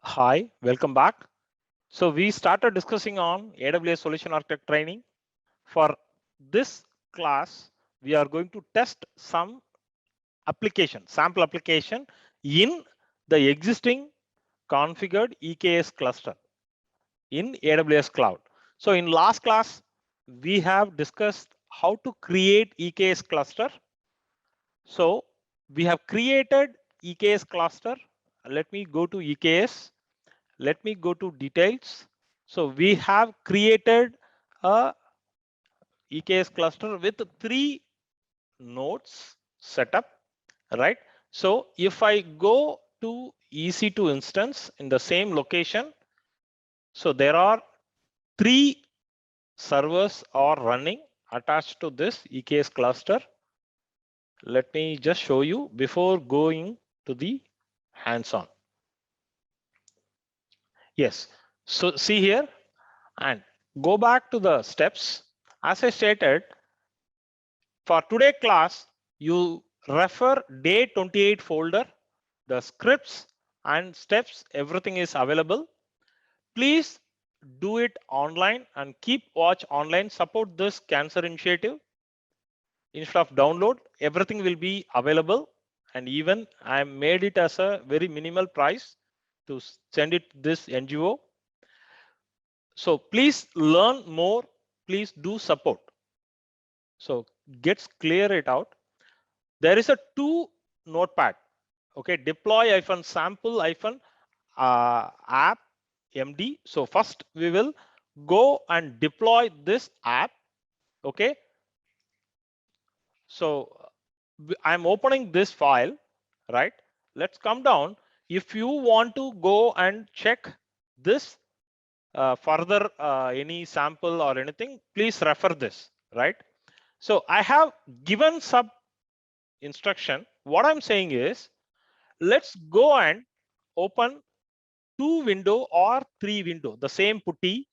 Hi, welcome back. So we started discussing on AWS Solution Architect training. For this class, we are going to test some application, sample application in the existing configured EKS cluster in AWS Cloud. So in last class, we have discussed how to create EKS cluster. So we have created EKS cluster. Let me go to EKS. Let me go to details. So we have created a EKS cluster with 3 nodes setup, right? So if I go to EC2 instance in the same location, so there are 3 servers are running attached to this EKS cluster. Let me just show you before going to the hands-on. Yes, so see here and go back to the steps. As I stated, for today class, you refer day 28 folder, the scripts and steps, everything is available. Please do it online and keep watch online, support this cancer initiative. Instead of download, everything will be available. And even I made it as a very minimal price to send it this NGO. So please learn more, please do support. So gets clear it out. There is a 2 notepad. Okay, deploy sample app MD. So first we will go and deploy this app. Okay. So I'm opening this file, right? Let's come down. If you want to go and check this further, any sample or anything, please refer this, right? So I have given some instruction. What I'm saying is, let's go and open 2 window or 3 window, the same putty.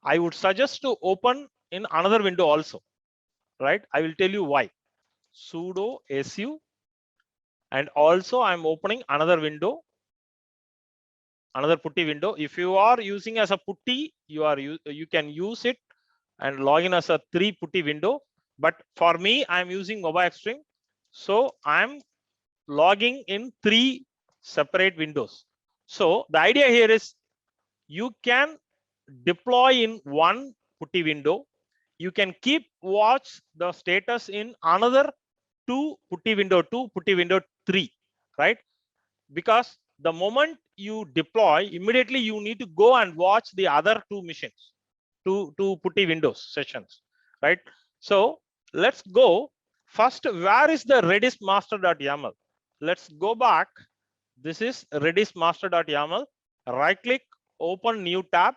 I would suggest to open in another window also, right? I will tell you why. Sudo su, and also I'm opening another window, another putty window. If you are using as a putty, you can use it and log in as a 3 putty window. But for me, I'm using Mobile Extreme, so I'm logging in 3 separate windows. So the idea here is you can deploy in one putty window. You can keep watch the status in another 2 putty window 3, right? Because the moment you deploy, immediately you need to go and watch the other 2 missions, two putty windows sessions, right? So let's go first. Where is the redis master.yaml? Let's go back. This is redis master.yaml. Right click, open new tab,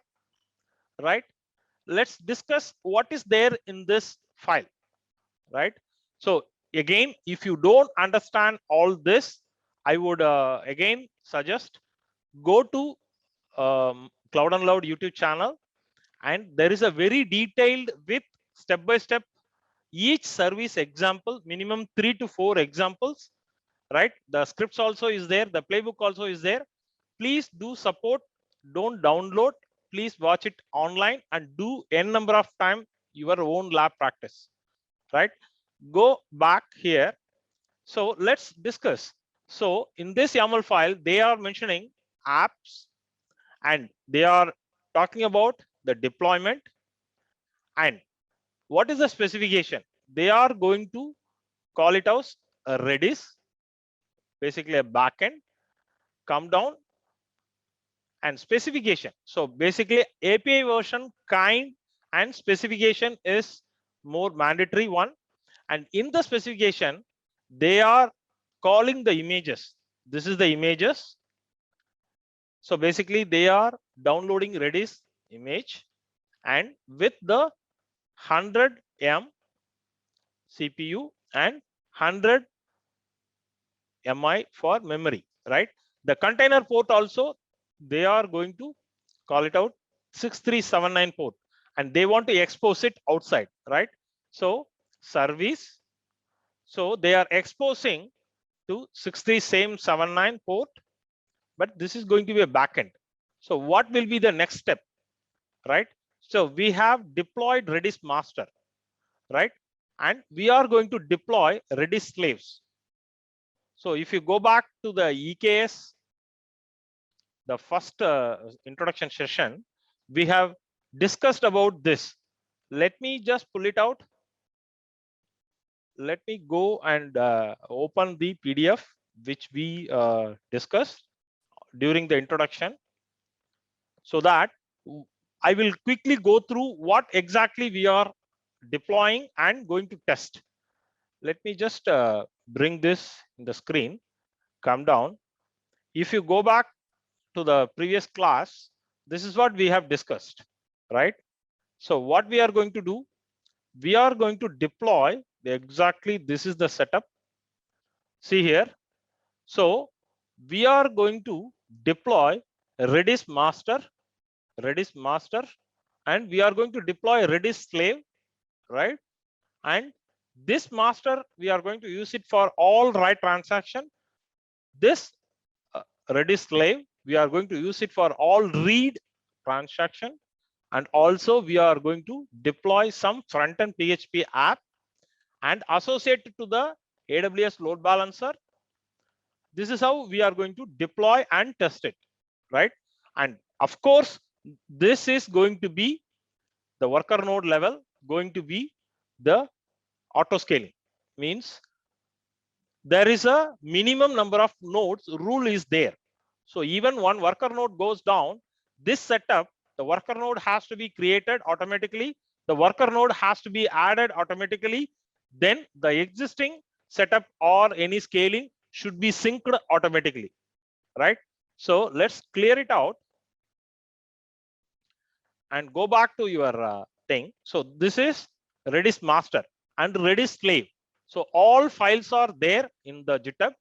right? Let's discuss what is there in this file, right? So again, if you don't understand all this, I would again suggest go to Cloud and Loud YouTube channel, and there is a very detailed with step-by-step each service example, minimum 3 to 4 examples, right? The scripts also is there, the playbook also is there. Please do support, don't download, please watch it online and do n number of time your own lab practice, right? Go back here. So let's discuss. So in this YAML file, they are mentioning apps and they are talking about the deployment. And what is the specification? They are going to call it as a Redis, basically a backend. Come down and specification. So basically API version kind and specification is more mandatory one. And in the specification, they are calling the images. This is the images. So basically they are downloading Redis image and with the 100 M CPU and 100 MI for memory, right? The container port also, they are going to call it out 6379 port and they want to expose it outside, right? So service, so they are exposing to 6379 port, but this is going to be a backend. So what will be the next step, right? So we have deployed Redis master, right? And we are going to deploy Redis slaves. So if you go back to the EKS, the first introduction session, we have discussed about this. Let me just pull it out. Let me go and open the PDF which we discussed during the introduction, so that I will quickly go through what exactly we are deploying and going to test. Let me just bring this in the screen, come down. If you go back to the previous class, this is what we have discussed, right? So what we are going to do, we are going to deploy exactly, this is the setup. See here. So we are going to deploy Redis master, and we are going to deploy Redis slave, right? And this master, we are going to use it for all write transaction. This Redis slave, we are going to use it for all read transaction. And also we are going to deploy some front-end PHP app and associate it to the AWS load balancer. This is how we are going to deploy and test it, right? And of course, this is going to be the worker node level, going to be the auto scaling. Means there is a minimum number of nodes rule is there. So even one worker node goes down, this setup, the worker node has to be created automatically. The worker node has to be added automatically. Then the existing setup or any scaling should be synced automatically, right? So let's clear it out and go back to your thing. So this is Redis master and Redis slave. So all files are there in the GitHub,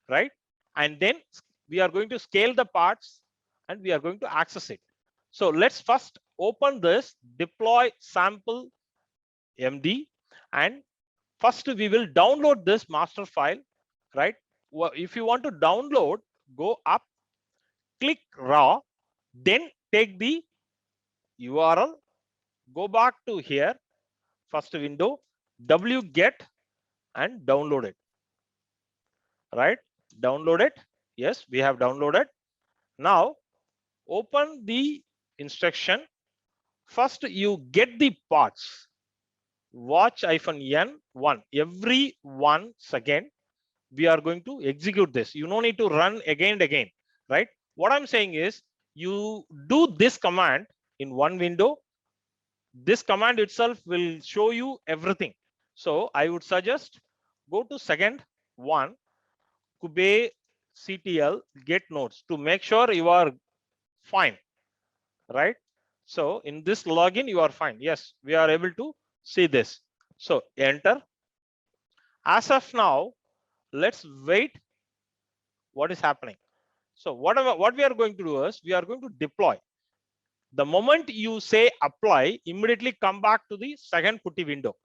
right? And then we are going to scale the parts and we are going to access it. So let's first open this deploy sample MD, and first we will download this master file, right? If you want to download, go up, click raw, then take the URL, go back to here, first window, wget and download it, right? Download it. Yes, we have downloaded. Now open the instruction. First you get the parts, watch-n1. Every 1 second we are going to execute this. You don't need to run again and again, right? What I'm saying is you do this command in one window. This command itself will show you everything. So I would suggest go to second one, kubectl get nodes, to make sure you are fine, right? So in this login, you are fine. Yes, we are able to see this. So enter. As of now, let's wait what is happening. So what we are going to do is we are going to deploy. The moment you say apply, immediately come back to the second putty window.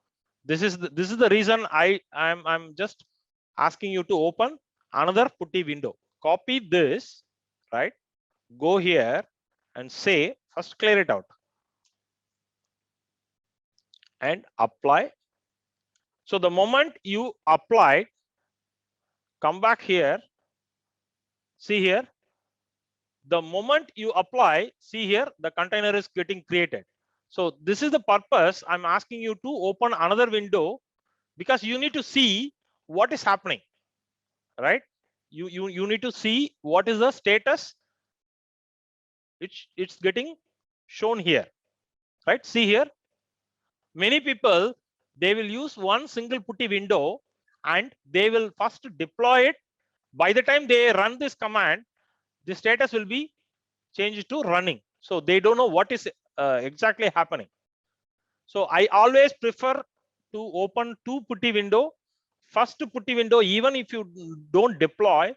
This is the reason I'm just asking you to open another putty window. Copy this, right? Go here and say first clear it out and apply. So the moment you apply, come back here. See here. The moment you apply, see here, the container is getting created. So this is the purpose I'm asking you to open another window, because you need to see what is happening, right? You need to see what is the status. It's getting shown here, right? See here. Many people, they will use one single putty window and they will first deploy it. By the time they run this command, the status will be changed to running. So they don't know what is exactly happening. So I always prefer to open two putty window. First putty window, even if you don't deploy,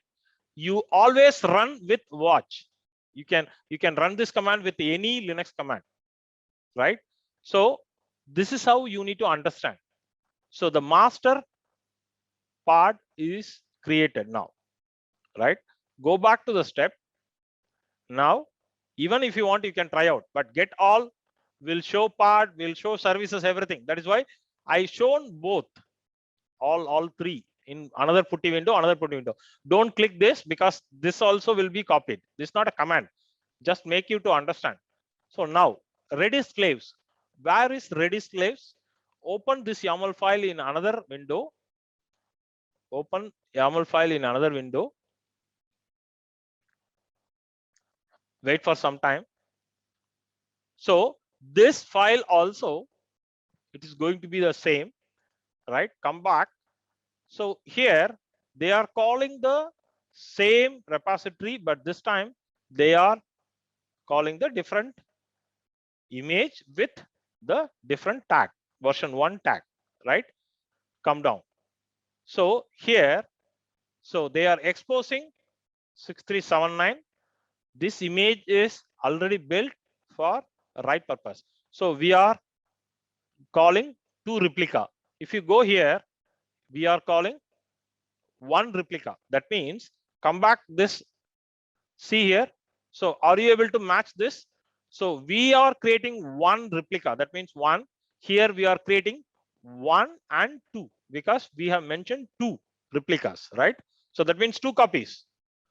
you always run with watch. You can run this command with any Linux command, right? So this is how you need to understand. So the master part is created now, right? Go back to the step. Now Even if you want, you can try out, but get all will show part, will show services, everything. That is why I shown both, all three in another putty window, another putty window. Don't click this because this also will be copied. This is not a command, just make you to understand. So now Redis slaves, where is Redis slaves? Open this YAML file in another window. Open YAML file in another window. Wait for some time. So this file also, it is going to be the same, right? Come back. So here they are calling the same repository, but this time they are calling the different image with the different tag, version 1 tag, right? Come down. So here, so they are exposing 6379. This image is already built for right purpose. So we are calling 2 replica. If you go here, we are calling 1 replica. That means come back this, see here. So are you able to match this? So we are creating 1 replica. That means 1. Here we are creating 1 and 2 because we have mentioned 2 replicas, right? So that means 2 copies,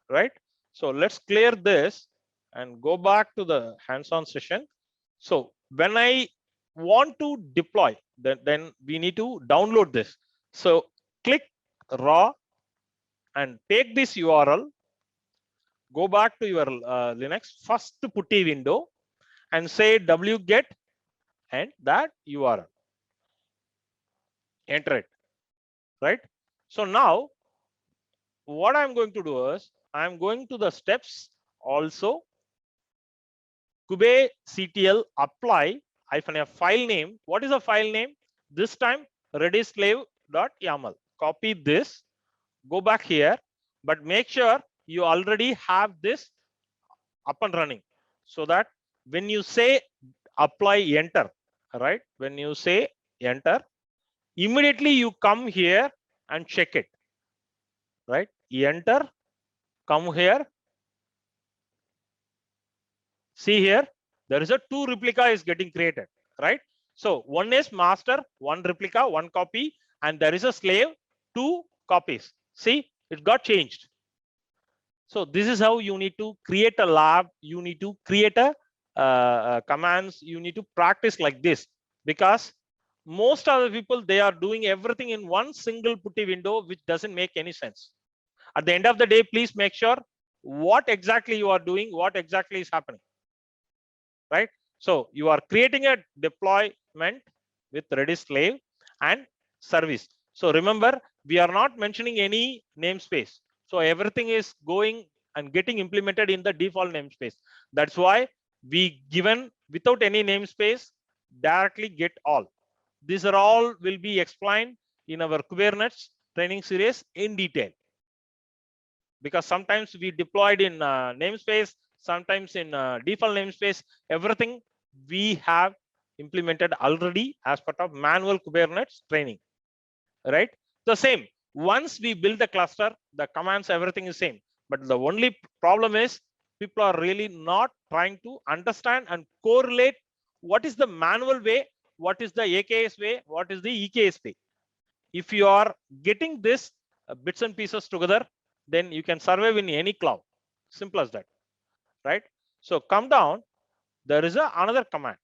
right? So let's clear this and go back to the hands-on session. So when I want to deploy, then we need to download this. So click raw and take this URL, go back to your Linux first putty window and say wget and that URL. Enter it, right? So now what I'm going to do is I'm going to the steps also kubectl apply -f file name. What is the file name? This time redis slave.yaml. Copy this, go back here, but make sure you already have this up and running so that when you say apply enter, right? When you say enter, immediately you come here and check it, right? Enter, come here. See here, there is a 2 replica is getting created, right? So one is master, 1 replica, 1 copy, and there is a slave, 2 copies. See, it got changed. So this is how you need to create a lab. You need to create a commands. You need to practice like this because most of the people, they are doing everything in one single putty window, which doesn't make any sense. At the end of the day, please make sure what exactly you are doing, what exactly is happening, right? So you are creating a deployment with Redis slave and service. So remember, we are not mentioning any namespace. So everything is going and getting implemented in the default namespace. That's why we given without any namespace directly get all. These are all will be explained in our Kubernetes training series in detail. Because sometimes we deployed in namespace, sometimes in default namespace, everything we have implemented already as part of manual Kubernetes training, right? The same, once we build the cluster, the commands, everything is same. But the only problem is people are really not trying to understand and correlate what is the manual way, what is the AKS way, what is the EKS way. If you are getting this bits and pieces together, then you can survive in any cloud. Simple as that, right? So come down, there is another command.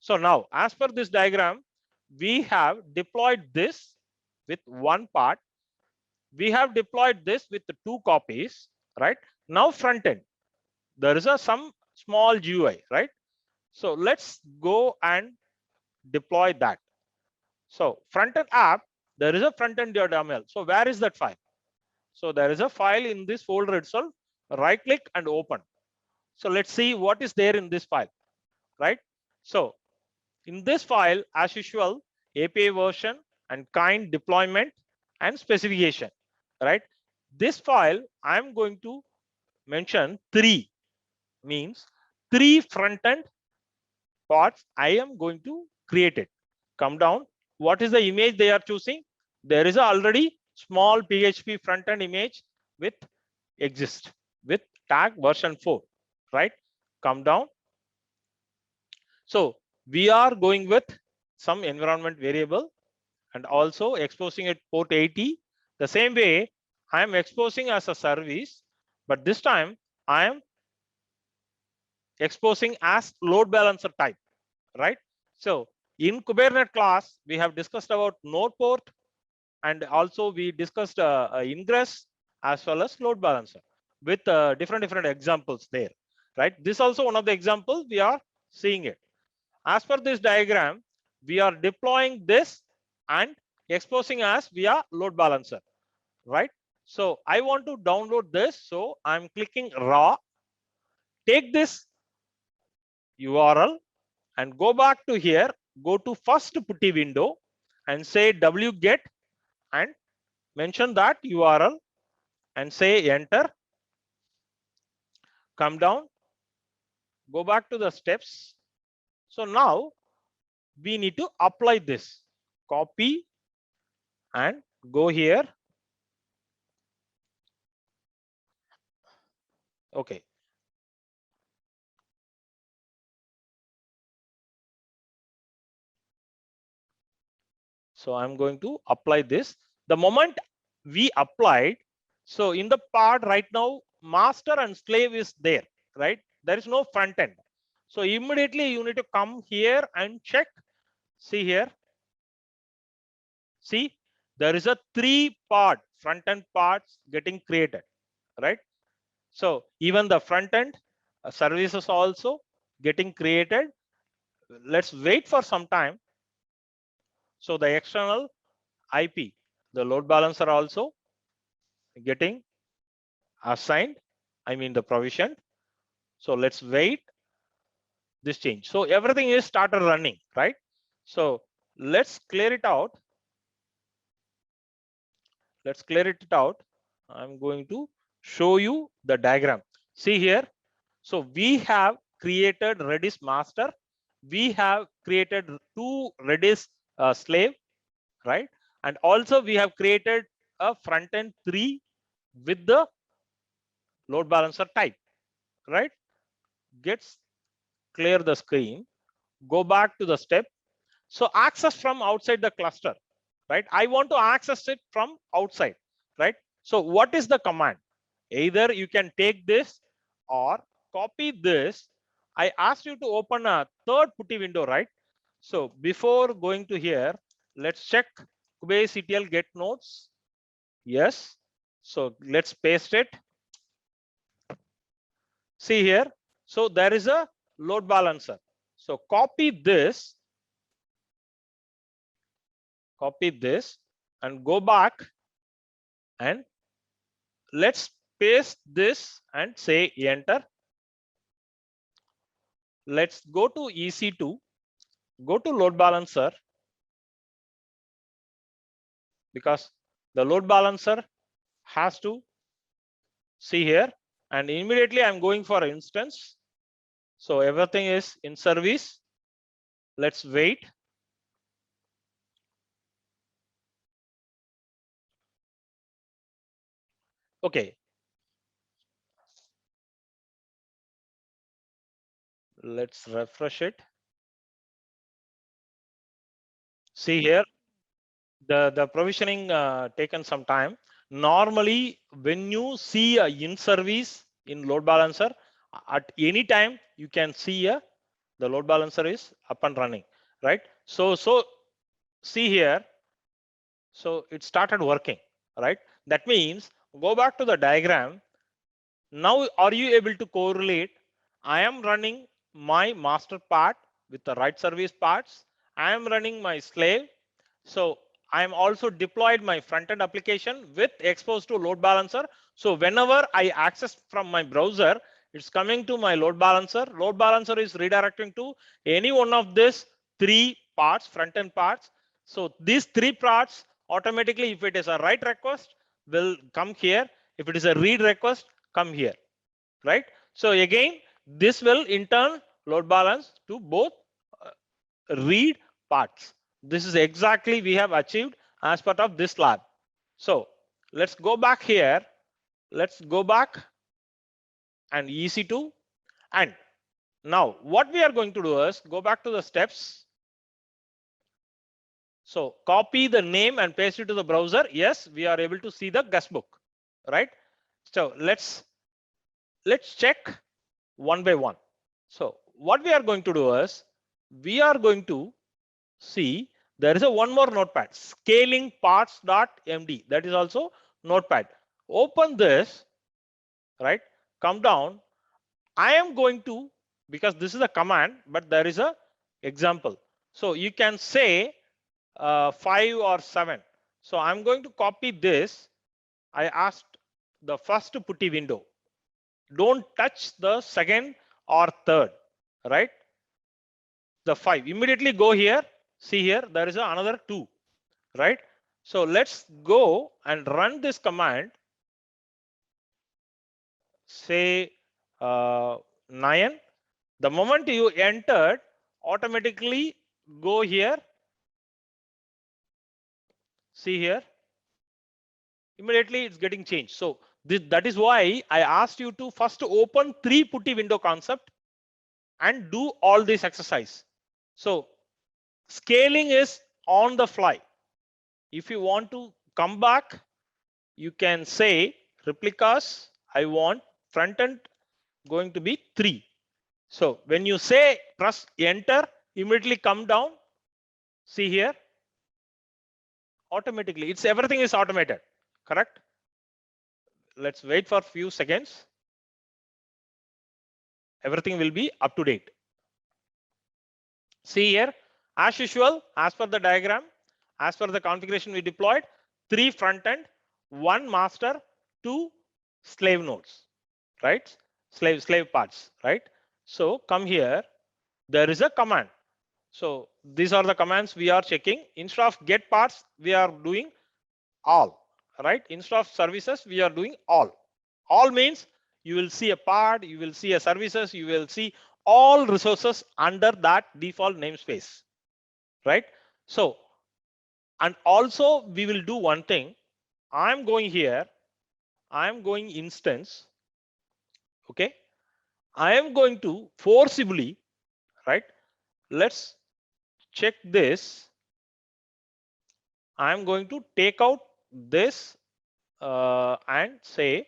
So now as per this diagram, we have deployed this with 1 part. We have deployed this with the 2 copies, right? Now front end, there is some small GUI, right? So let's go and deploy that. So front end app, there is a front end.yaml. So where is that file? So there is a file in this folder itself. Right click and open. So let's see what is there in this file, right? So in this file, as usual, API version and kind deployment and specification, right? This file, I'm going to mention 3, means 3 front end parts I am going to create it. Come down. What is the image they are choosing? There is already small PHP front end image with exist with tag version 4, right? come down. So we are going with some environment variable and also exposing it port 80. The same way I am exposing as a service, but this time I am exposing as load balancer type, right? So in Kubernetes class, we have discussed about node port, and also we discussed ingress as well as load balancer with different examples there, right? This also one of the examples we are seeing it. As per this diagram, we are deploying this and exposing as via load balancer, right? So I want to download this, so I'm clicking raw, take this URL and go back to here, go to first putty window and say wget and mention that URL and say enter, come down, go back to the steps. So now we need to apply this, copy and go here. Okay. So I'm going to apply this. The moment we applied, so in the part right now, master and slave is there, right? There is no front end. So immediately you need to come here and check. See here. See, there is a 3-part front end parts getting created, right? So even the front end services also getting created. Let's wait for some time. So the external IP, the load balancer also getting assigned, I mean the provision. So let's wait this change. So everything is started running, right? So let's clear it out. Let's clear it out. I'm going to show you the diagram. See here. So we have created Redis master. We have created 2 Redis slave, right? And also we have created a front end 3 with the load balancer type, right? Gets clear the screen, go back to the step. So access from outside the cluster, right? I want to access it from outside, right? So what is the command? Either you can take this or copy this. I asked you to open a third putty window, right? So before going to here, let's check kubectl get nodes. Yes. So let's paste it. See here. So there is a load balancer. So copy this and go back and let's paste this and say enter. Let's go to EC2, go to load balancer, because the load balancer has to see here, and immediately I'm going for instance. So everything is in service. Let's wait. Okay. Let's refresh it. See here, the provisioning taken some time. Normally, when you see a in service in load balancer, at any time you can see the load balancer is up and running, right? So see here. So it started working, right? That means go back to the diagram. Now, are you able to correlate? I am running my master part with the right service parts. I am running my slave. So I am also deployed my front-end application with exposed to load balancer. So whenever I access from my browser, it's coming to my load balancer. Load balancer is redirecting to any one of these 3 parts, front-end parts. So these 3 parts automatically, if it is a write request, will come here. If it is a read request, come here, right? So again, this will in turn load balance to both read parts. This is exactly we have achieved as part of this lab. So let's go back here. Let's go back and EC2, and Now, what we are going to do is go back to the steps. So copy the name and paste it to the browser. Yes, we are able to see the guestbook, right? So let's check one by one. So what we are going to do is we are going to see there is a one more notepad, scaling parts.md. That is also notepad. Open this, right? Come down. I am going to, because this is a command, but there is a example. So you can say 5 or 7. So I'm going to copy this. I asked the first putty window. Don't touch the second or third, right? The 5. Immediately go here. See here, there is another 2, right? So let's go and run this command. Say 9. The moment you entered, automatically go here. See here, immediately it's getting changed. So that is why I asked you to first open 3 putty window concept and do all this exercise. So scaling is on the fly. If you want to come back, you can say replicas. I want front end going to be 3. So when you say press enter, immediately come down. See here, automatically it's everything is automated, correct? Let's wait for a few seconds. Everything will be up to date. See here, as usual, as per the diagram, as per the configuration we deployed, 3 front end, 1 master, 2 slave nodes, right? Slave parts, right? So come here, there is a command. So these are the commands we are checking. Instead of get parts, we are doing all, right? Instead of services, we are doing all. All means you will see a part, you will see a services, you will see all resources under that default namespace, right? So, and also we will do one thing. I'm going here, I'm going instance, okay? I am going to forcibly, right? Let's check this. I'm going to take out this and say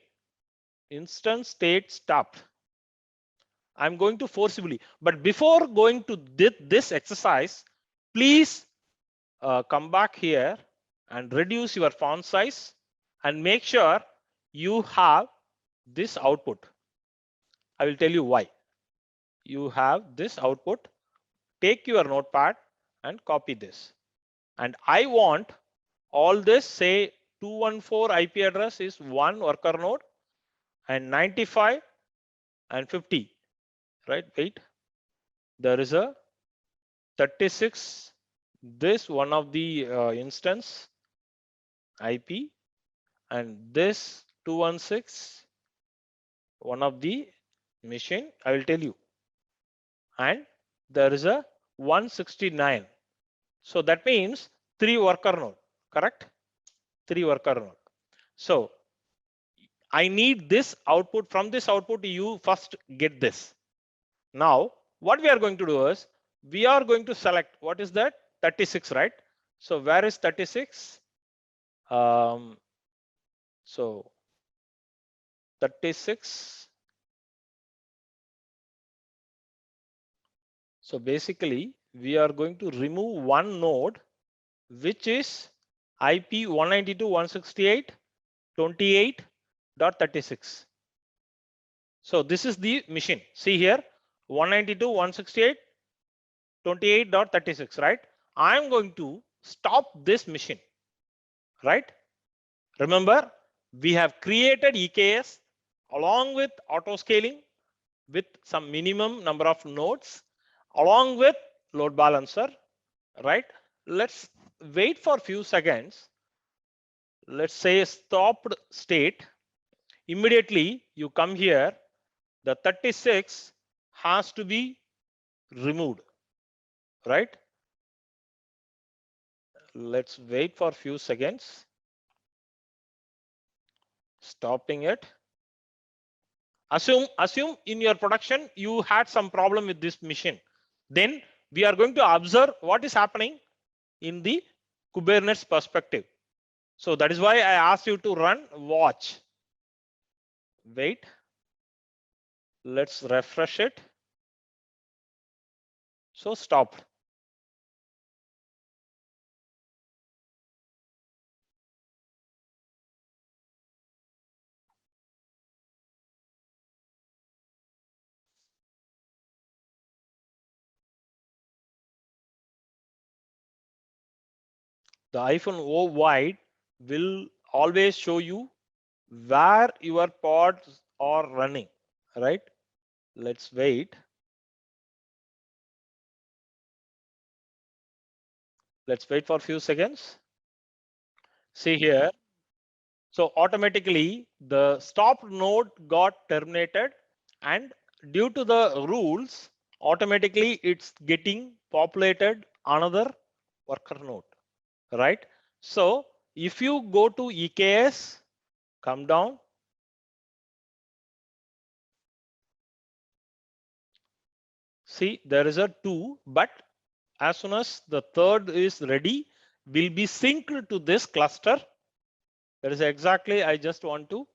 instance state stopped. I'm going to forcibly, but before going to this exercise, please come back here and reduce your font size and make sure you have this output. I will tell you why. You have this output. Take your notepad and copy this. And I want all this, say 214 IP address is one worker node and 95 and 50, right? Wait, there is a 36, this one of the instance IP, and this 216 one of the machine. I will tell you, and there is a 169. So that means 3 worker node, correct? 3 worker node. So I need this output. From this output, you first get this. Now, what we are going to do is we are going to select what is that 36, right? So where is 36? So 36. So basically, we are going to remove one node, which is IP 192.168.28.36. So this is the machine. See here, 192.168.28.36, right? I'm going to stop this machine, right? Remember, we have created EKS along with auto scaling with some minimum number of nodes along with load balancer, right? Let's wait for a few seconds. Let's say stopped state. Immediately you come here, the 36 has to be removed, right? Let's wait for a few seconds. Stopping it. Assume in your production you had some problem with this machine. Then we are going to observe what is happening in the Kubernetes perspective. So that is why I asked you to run watch. Wait. Let's refresh it. So stopped. The -O wide will always show you where your pods are running, right? Let's wait. Let's wait for a few seconds. See here. So automatically the stopped node got terminated, and due to the rules, automatically it's getting populated another worker node, right? So if you go to EKS, come down. See, there is a 2, but as soon as the third is ready, will be synced to this cluster. That is exactly I just want to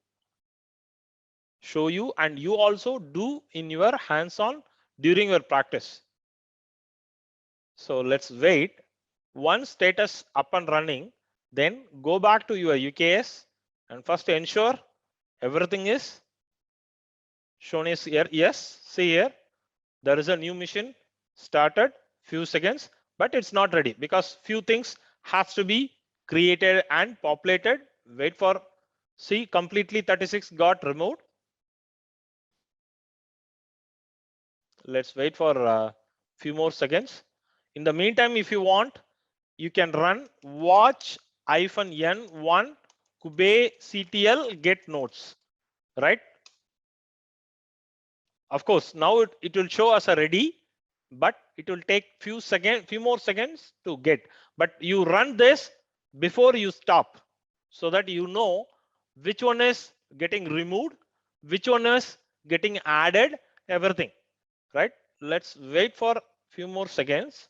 show you, and you also do in your hands-on during your practice. So let's wait. Once status up and running, then go back to your UKS and first ensure everything is shown is here. Yes, see here, there is a new mission started few seconds, but it's not ready because few things has to be created and populated. Wait for, see, completely 36 got removed. Let's wait for a few more seconds. In the meantime, if you want, you can run watch -n1 kubectl get nodes, right? Of course, now it will show us a ready, but it will take few more seconds to get. But you run this before you stop, so that you know which one is getting removed, which one is getting added, everything, right? Let's wait for a few more seconds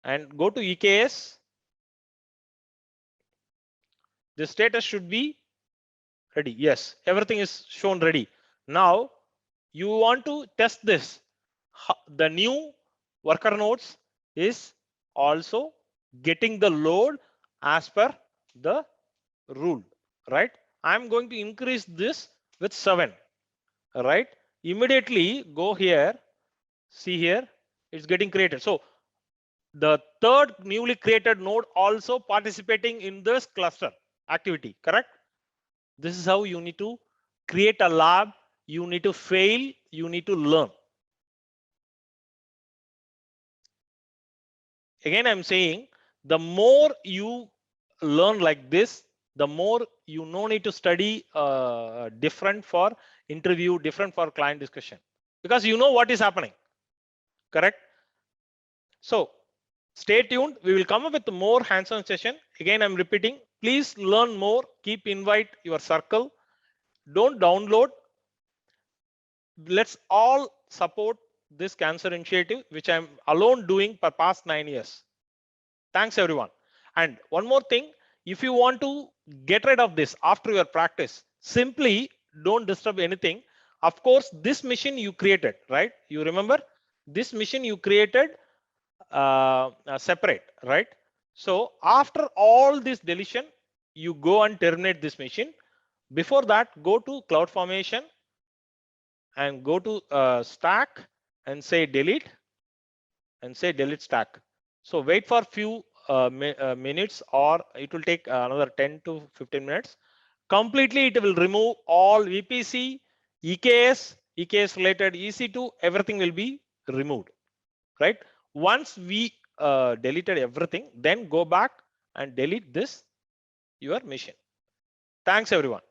and go to EKS. The status should be ready. Yes, everything is shown ready. Now you want to test this. The new worker nodes is also getting the load as per the rule, right? I'm going to increase this with 7, right? Immediately go here, see here, it's getting created. So the third newly created node also participating in this cluster activity, correct? This is how you need to create a lab. You need to fail, you need to learn. Again, I'm saying the more you learn like this, the more you no need to study different for interview, different for client discussion, because you know what is happening, correct? So stay tuned. We will come up with more hands-on session. Again, I'm repeating, please learn more, keep invite your circle. Don't download. Let's all support this cancer initiative, which I'm alone doing for past 9 years. Thanks everyone. And one more thing, if you want to get rid of this after your practice, simply don't disturb anything. Of course, this machine you created, right? You remember this machine you created separate, right? So after all this deletion, you go and terminate this machine. Before that, go to CloudFormation and go to stack and say delete stack. So wait for few minutes, or it will take another 10 to 15 minutes. Completely it will remove all VPC, EKS related EC2, everything will be removed, right? Once we deleted everything, then go back and delete this your machine. Thanks everyone.